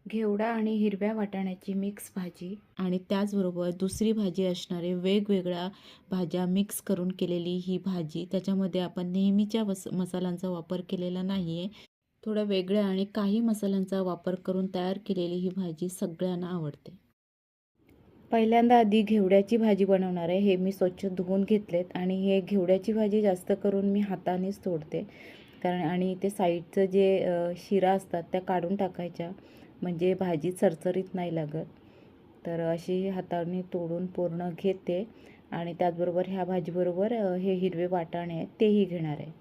घेवडा आणि हिरव्या वाटाण्याची मिक्स भाजी आणि त्याचबरोबर दुसरी भाजी असणारे वेगवेगळ्या भाज्या मिक्स करून केलेली ही भाजी. त्याच्यामध्ये आपण नेहमीच्या मसाल्यांचा वापर केलेला नाही आहे. थोड्या वेगळ्या आणि काही मसाल्यांचा वापर करून तयार केलेली ही भाजी सगळ्यांना आवडते. पहिल्यांदा आधी घेवड्याची भाजी बनवणार आहे. हे मी स्वच्छ धुवून घेतलेत आणि हे घेवड्याची भाजी जास्त करून मी हातानेच तोडते. कारण आणि ते साईडचं जे शिरा असतात त्या काढून टाकायच्या, म्हणजे भाजी चरचरीत नाही लागत. तर अशी हाताने तोडून पूर्ण घेते आणि त्याचबरोबर ह्या भाजीबरोबर हे हिरवे वाटाणे आहेत तेही घेणार आहे.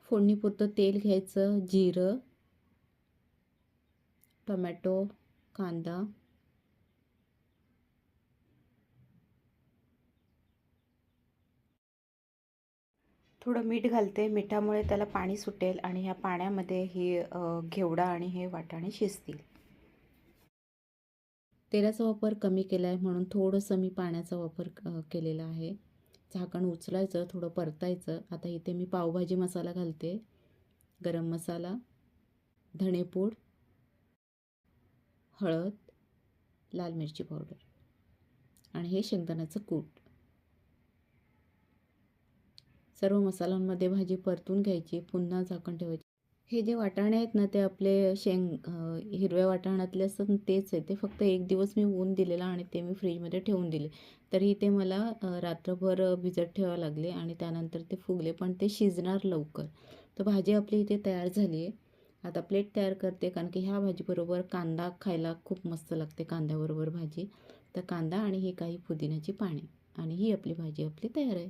फोडणीपुरतं तेल घ्यायचं, जिरं, टोमॅटो, कांदा, थोडं मीठ घालते. मिठामुळे त्याला पाणी सुटेल आणि ह्या पाण्यामध्ये ही घेवडा आणि हे वाटाणे शिजतील. तेलाचा वापर कमी केला आहे म्हणून थोडंसं मी पाण्याचा वापर केलेला आहे. झाकण उचलायचं, थोडं परतायचं. आता इथे मी पावभाजी मसाला घालते, गरम मसाला, धणेपूड, हळद, लाल मिरची पावडर आणि हे शेंगदाण्याचं कूट. सर्व मसाल्यांमध्ये भाजी परतून घ्यायची, पुन्हा झाकण ठेवायचे. हे जे वाटाणे आहेत ना, ते आपले हिरव्या वाटाण्यातले असतात ना, तेच आहे. ते फक्त एक दिवस मी ऊन दिलेला आणि ते मी फ्रीजमध्ये ठेवून दिले. तरी ते मला रात्रभर भिजत ठेवावे लागले आणि त्यानंतर ते फुगले, पण ते शिजणार लवकर. तर भाजी आपली इथे तयार झाली आहे. आता प्लेट तयार करते, कारण की ह्या भाजीबरोबर कांदा खायला खूप मस्त लागते, कांद्याबरोबर भाजी. तर कांदा आणि ही काही पुदिन्याची पाने आणि ही आपली भाजी तयार आहे.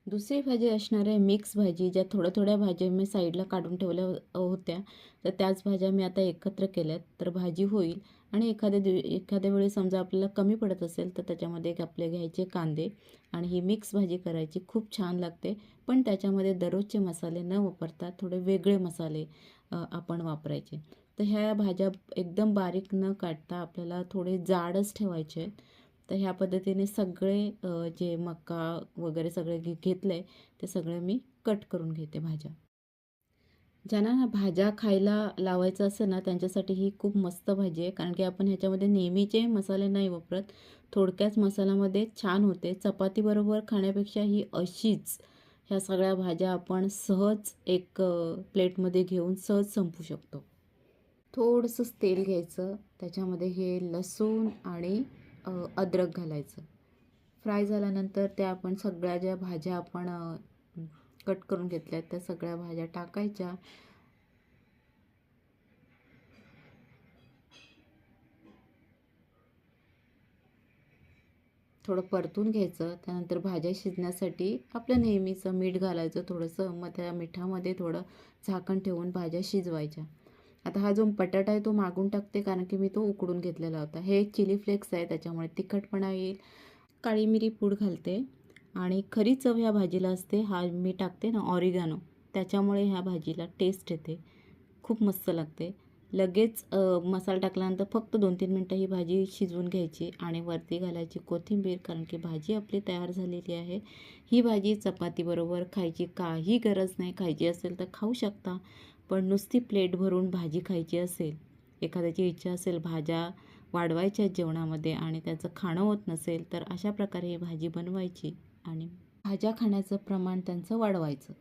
दुसरी भाजी असणार आहे मिक्स भाजी, ज्या थोड्या थोड्या भाज्या मी साईडला काढून ठेवल्या होत्या. तर त्याच भाज्या मी आता एकत्र केल्यात, तर भाजी होईल. आणि एखाद्या वेळी समजा आपल्याला कमी पडत असेल तर त्याच्यामध्ये एक आपले घ्यायचे कांदे आणि ही मिक्स भाजी करायची. खूप छान लागते. पण त्याच्यामध्ये दररोजचे मसाले न वापरता थोडे वेगळे मसाले आपण वापरायचे. तर ह्या भाज्या एकदम बारीक न काटता आपल्याला थोडे जाडच ठेवायचे आहेत. तर ह्या पद्धतीने सगळे जे मका वगैरे सगळे घेतलं आहे ते सगळे मी कट करून घेते भाज्या. ज्यांना ना भाज्या खायला लावायचं असेल ना, त्यांच्यासाठी ही खूप मस्त भाजी आहे. कारण की आपण ह्याच्यामध्ये नेहमीचे मसाले नाही वापरत. थोडक्याच मसाल्यामध्ये छान होते. चपातीबरोबर खाण्यापेक्षा ही अशीच ह्या सगळ्या भाज्या आपण सहज एक प्लेटमध्ये घेऊन सहज संपू शकतो. थोडंसं तेल घ्यायचं, त्याच्यामध्ये हे लसूण आणि अद्रक घालायचं. फ्राय झाल्यानंतर त्या आपण सगळ्या ज्या भाज्या आपण कट करून घेतल्या त्या सगळ्या भाज्या टाकायच्या. थोडं परतून घ्यायचं. त्यानंतर भाज्या शिजण्यासाठी आपलं नेहमीचं मीठ घालायचं थोडंसं. मग त्या मिठामध्ये थोडं झाकण ठेवून भाज्या शिजवायच्या. आता हा जो बटाटा आहे तो मागून टाकते, कारण की मी तो उकडून घेतलेला होता. हे चिली फ्लेक्स आहे, त्याच्यामुळे तिखटपणा येईल. काळी मिरी पूड घालते आणि खरी चव ह्या भाजीला असते हा मी टाकते ना ऑरिगॅनो, त्याच्यामुळे ह्या भाजीला टेस्ट येते, खूप मस्त लागते. लगेच मसाला टाकल्यानंतर फक्त 2-3 मिनटं ही भाजी शिजवून घ्यायची आणि वरती घालायची कोथिंबीर, कारण की भाजी आपली तयार झालेली आहे. ही भाजी चपातीबरोबर खायची काही गरज नाही. खायची असेल तर खाऊ शकता, पण नुसती प्लेट भरून भाजी खायची असेल, एखाद्याची इच्छा असेल भाज्या वाढवायच्या जेवणामध्ये आणि त्याचं खाणं होत नसेल, तर अशा प्रकारे ही भाजी बनवायची आणि भाज्या खाण्याचं प्रमाण त्यांचं वाढवायचं.